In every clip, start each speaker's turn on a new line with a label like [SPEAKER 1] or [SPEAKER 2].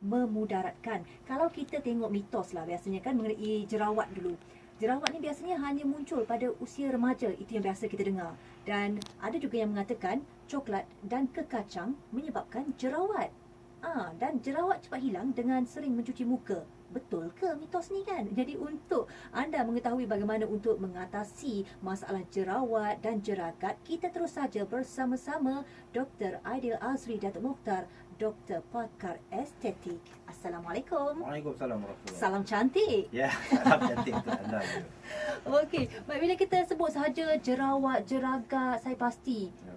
[SPEAKER 1] memudaratkan. Kalau kita tengok mitos lah biasanya kan mengenai jerawat dulu. Jerawat ni biasanya hanya muncul pada usia remaja, itu yang biasa kita dengar. Dan ada juga yang mengatakan coklat dan kekacang menyebabkan jerawat. Dan jerawat cepat hilang dengan sering mencuci muka. Betul ke mitos ni kan? Jadi untuk anda mengetahui bagaimana untuk mengatasi masalah jerawat dan jeragat, kita terus saja bersama-sama Dr. Aidil Azri Datuk Mokhtar, Doktor Pakar Estetik. Assalamualaikum.
[SPEAKER 2] Waalaikumsalam warahmatullahi
[SPEAKER 1] Salam cantik.
[SPEAKER 2] Ya, salam cantik untuk anda juga.
[SPEAKER 1] Okey, baik, bila kita sebut sahaja jerawat, jeragat, saya pasti
[SPEAKER 2] Ya.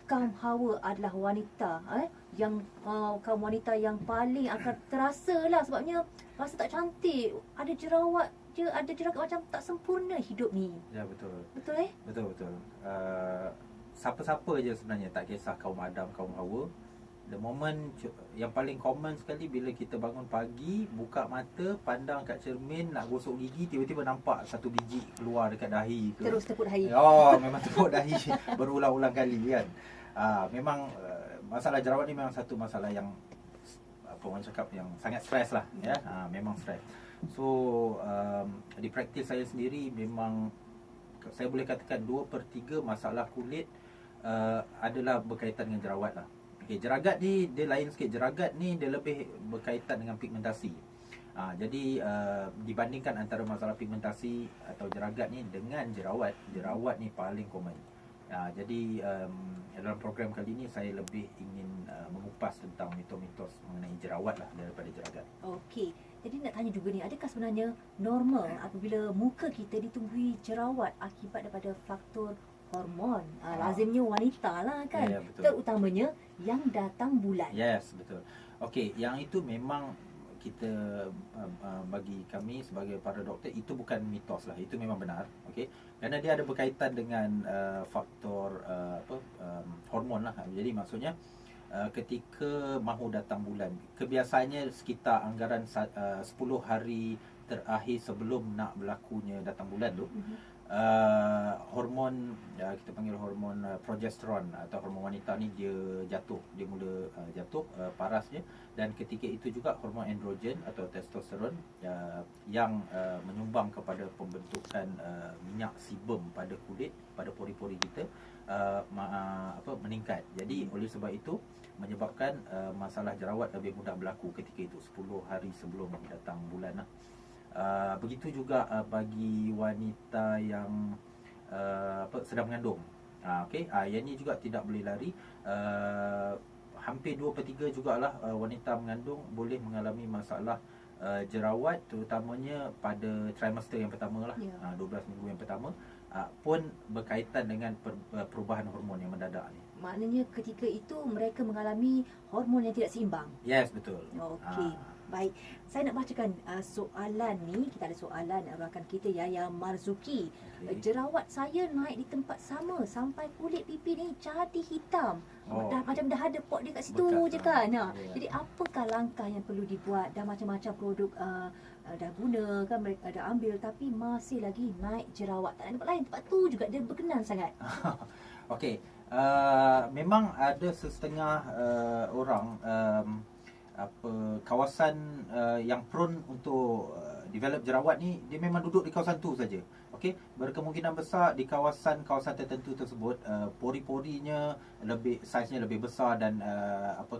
[SPEAKER 1] kaum hawa adalah wanita yang kaum wanita yang paling akan terasa lah, sebabnya rasa tak cantik, ada jerawat je, ada jeragat, macam tak sempurna hidup ni.
[SPEAKER 2] Ya, betul.
[SPEAKER 1] Betul
[SPEAKER 2] Betul. Siapa-siapa je sebenarnya, tak kisah kaum Adam, kaum Hawa. The moment yang paling common sekali bila kita bangun pagi, buka mata, pandang kat cermin, nak gosok gigi, tiba-tiba nampak satu biji keluar dekat dahi ke.
[SPEAKER 1] Terus tepuk dahi.
[SPEAKER 2] Memang tepuk dahi berulang-ulang kali kan. Memang masalah jerawat ni memang satu masalah yang apa orang cakap yang sangat stres lah ya. Memang stres. So di praktis saya sendiri memang saya boleh katakan 2/3 masalah kulit adalah berkaitan dengan jerawat lah. Okay, jeragat ni dia lain sikit. Jeragat ni dia lebih berkaitan dengan pigmentasi. Jadi dibandingkan antara masalah pigmentasi atau jeragat ni dengan jerawat ni paling common. Jadi dalam program kali ni saya lebih ingin mengupas tentang mitos-mitos mengenai jerawat lah daripada jeragat.
[SPEAKER 1] Okey. Jadi nak tanya juga ni, adakah sebenarnya normal apabila muka kita ditumbuhi jerawat akibat daripada faktor hormon? Lazimnya wanita lah kan.
[SPEAKER 2] Ya, betul.
[SPEAKER 1] Terutamanya yang datang bulan.
[SPEAKER 2] Yes, betul. Okey, yang itu memang kita bagi kami sebagai para doktor, itu bukan mitos lah, itu memang benar. Okey, kerana dia ada berkaitan dengan faktor hormon lah. Jadi maksudnya ketika mahu datang bulan, kebiasaannya sekitar anggaran 10 hari terakhir sebelum nak berlakunya datang bulan tu, hormon kita panggil hormon progesteron atau hormon wanita ni dia mula jatuh parasnya, dan ketika itu juga hormon androgen atau testosteron yang menyumbang kepada pembentukan minyak sebum pada kulit, pada pori-pori kita meningkat. Jadi oleh sebab itu menyebabkan masalah jerawat lebih mudah berlaku ketika itu 10 hari sebelum datang bulan lah. Begitu juga bagi wanita yang sedang mengandung. Yang ni juga tidak boleh lari. Hampir 2/3 jugalah wanita mengandung boleh mengalami masalah jerawat, terutamanya pada trimester yang pertama lah. 12 minggu yang pertama pun berkaitan dengan perubahan hormon yang mendadak ni.
[SPEAKER 1] Maknanya ketika itu mereka mengalami hormon yang tidak seimbang.
[SPEAKER 2] Yes, betul.
[SPEAKER 1] Okey. Baik, saya nak bacakan soalan ni. Kita ada soalan rakan kita Yaya Marzuki. Jerawat saya naik di tempat sama sampai kulit pipi ni jadi hitam. Dah macam dah ada pot dia kat situ je kan. Jadi apakah langkah yang perlu dibuat? Dah macam-macam produk dah guna kan, mereka dah ambil, tapi masih lagi naik jerawat. Tak ada tempat lain, tempat tu juga dia berkenan sangat.
[SPEAKER 2] Okey, memang ada setengah orang kawasan yang prone untuk develop jerawat ni, dia memang duduk di kawasan tu saja. Okey, berkemungkinan besar di kawasan-kawasan tertentu tersebut pori-porinya saiznya lebih besar, dan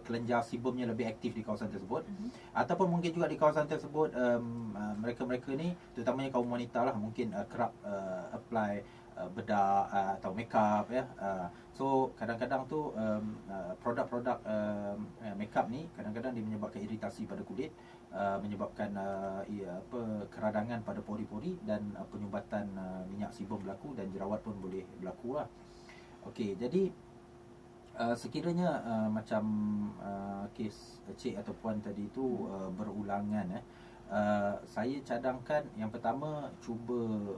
[SPEAKER 2] kelenjar sebumnya lebih aktif di kawasan tersebut. Ataupun mungkin juga di kawasan tersebut mereka-mereka ni, terutamanya kaum wanita lah, mungkin kerap apply bedak atau makeup ya. So kadang-kadang tu produk-produk makeup ni kadang-kadang dia menyebabkan iritasi pada kulit, menyebabkan keradangan pada pori-pori, dan penyumbatan minyak sebum berlaku, dan jerawat pun boleh berlaku lah. Okey, jadi sekiranya macam kes cik atau puan tadi tu berulangan, saya cadangkan yang pertama, cuba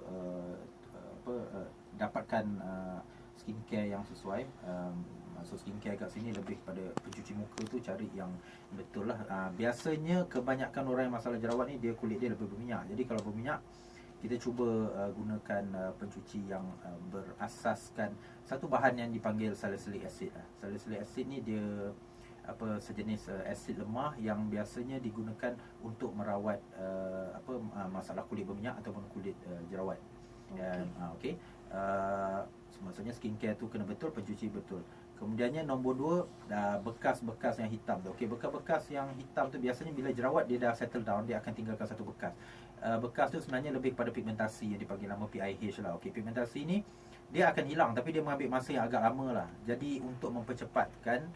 [SPEAKER 2] dapatkan skincare yang sesuai. Maksud skincare kat sini lebih pada pencuci muka tu cari yang betul lah. Biasanya kebanyakan orang yang masalah jerawat ni, dia kulit dia lebih berminyak. Jadi kalau berminyak, kita cuba gunakan pencuci yang berasaskan satu bahan yang dipanggil salicylic acid. Salicylic acid ni dia sejenis asid lemah yang biasanya digunakan untuk merawat masalah kulit berminyak ataupun kulit jerawat. Dan okey. Maksudnya skincare tu kena betul, pencuci betul. Kemudiannya nombor 2, bekas-bekas yang hitam tu. Okey, bekas-bekas yang hitam tu biasanya bila jerawat dia dah settle down, dia akan tinggalkan satu bekas. Bekas tu sebenarnya lebih kepada pigmentasi yang dipanggil nama PIH lah. Okey, pigmentasi ni dia akan hilang tapi dia mengambil masa yang agak lama lah. Jadi untuk mempercepatkan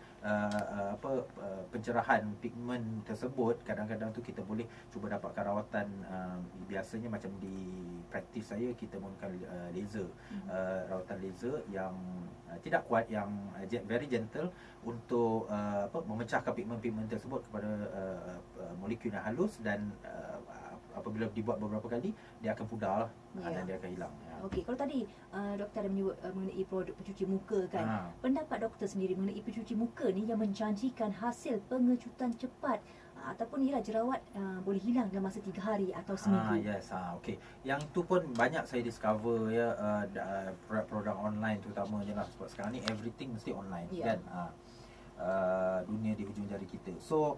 [SPEAKER 2] pencerahan pigmen tersebut, kadang-kadang tu kita boleh cuba dapatkan rawatan. Biasanya macam di praktis saya, kita menggunakan laser, rawatan laser yang tidak kuat, yang very gentle untuk memecahkan pigmen-pigmen tersebut kepada molekul yang halus, dan apabila dibuat beberapa kali dia akan pudar lah, dan dia akan hilang.
[SPEAKER 1] Okey, kalau tadi doktor ada menyebut mengenai produk pencuci muka kan. Pendapat doktor sendiri mengenai pencuci muka ni yang menjanjikan hasil pengecutan cepat ataupun ialah jerawat boleh hilang dalam masa 3 hari atau seminggu.
[SPEAKER 2] Yes, okey. Yang tu pun banyak saya discover ya, produk-produk online terutamanya lah, sebab sekarang ni everything mesti online kan. Dunia di hujung jari kita. So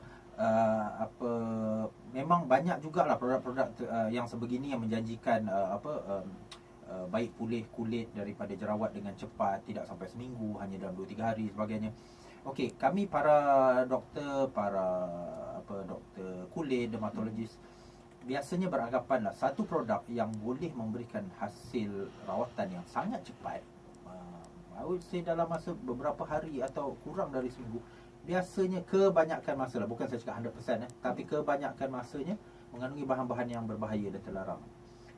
[SPEAKER 2] memang banyak jugalah produk-produk yang sebegini yang menjanjikan baik pulih kulit daripada jerawat dengan cepat, tidak sampai seminggu, hanya dalam 2-3 hari sebagainya. Okey, kami para doktor, doktor kulit, dermatologis, biasanya beranggapan lah satu produk yang boleh memberikan hasil rawatan yang sangat cepat, I would say dalam masa beberapa hari atau kurang dari seminggu, biasanya kebanyakan masa lah, bukan saya cakap 100%, tapi kebanyakan masanya mengandungi bahan-bahan yang berbahaya dan terlarang.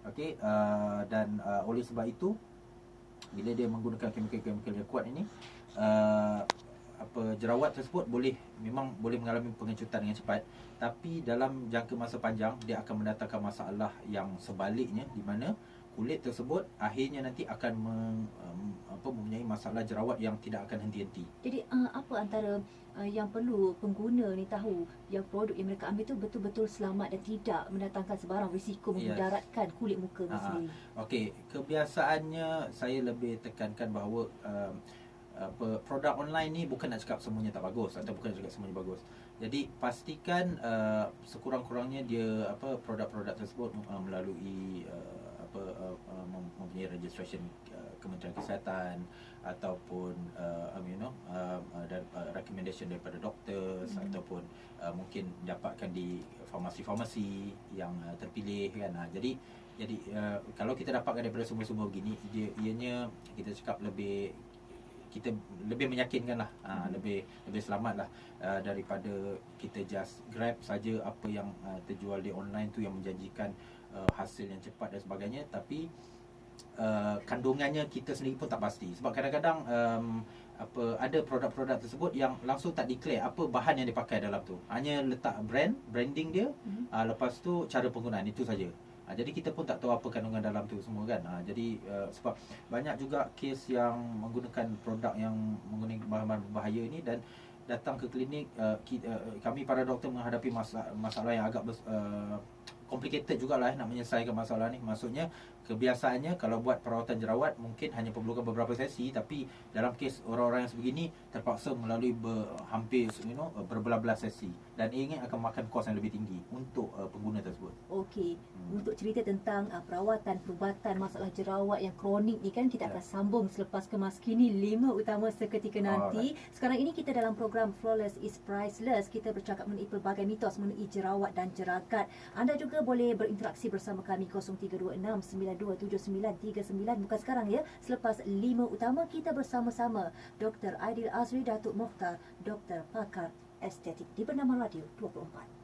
[SPEAKER 2] Okey, dan oleh sebab itu, bila dia menggunakan kemikal-kemikal yang kuat ini, jerawat tersebut memang boleh mengalami pengecutan dengan cepat, tapi dalam jangka masa panjang dia akan mendatangkan masalah yang sebaliknya, di mana kulit tersebut akhirnya nanti akan mempunyai masalah jerawat yang tidak akan henti-henti.
[SPEAKER 1] Jadi apa antara yang perlu pengguna ni tahu, yang produk yang mereka ambil tu betul-betul selamat dan tidak mendatangkan sebarang risiko memudaratkan kulit muka sendiri?
[SPEAKER 2] Okey, kebiasaannya saya lebih tekankan bahawa produk online ni bukan nak cakap semuanya tak bagus, atau bukan nak cakap semuanya bagus. Jadi pastikan sekurang-kurangnya dia produk-produk tersebut melalui mempunyai registration Kementerian Kesihatan, ataupun dan recommendation daripada doktor, ataupun mungkin dapatkan di farmasi-farmasi yang terpilih kan. Jadi kalau kita dapatkan daripada sumber-sumber begini, ianya kita cakap kita lebih meyakinkan lah, lebih selamat lah, daripada kita just grab saja apa yang terjual di online tu yang menjanjikan hasil yang cepat dan sebagainya, tapi kandungannya kita sendiri pun tak pasti. Sebab kadang-kadang ada produk-produk tersebut yang langsung tak declare apa bahan yang dipakai dalam tu, hanya letak branding dia, lepas tu cara penggunaan, itu saja. Jadi kita pun tak tahu apa kandungan dalam tu semua kan. Jadi sebab banyak juga kes yang menggunakan produk yang menggunakan bahan-bahan berbahaya ini, dan datang ke klinik, kami para doktor menghadapi masalah yang agak complicated jugalah nak menyelesaikan masalah ni. Maksudnya kebiasaannya kalau buat perawatan jerawat mungkin hanya perlukan beberapa sesi, tapi dalam kes orang-orang yang sebegini terpaksa melalui hampir berbelah-belah sesi, dan ingin akan makan kos yang lebih tinggi untuk pengguna tersebut.
[SPEAKER 1] Okey, untuk cerita tentang perawatan perubatan masalah jerawat yang kronik ni kan, kita akan sambung selepas kemas kini 5 utama seketika nanti. Sekarang ini kita dalam program Flawless is Priceless, kita bercakap mengenai pelbagai mitos mengenai jerawat dan jeragat. Anda juga boleh berinteraksi bersama kami 0326927939, bukan sekarang ya, selepas 5 utama kita bersama-sama Dr. Aidil Azri Datuk Mokhtar, doktor pakar estetik di Bernama Radio 24.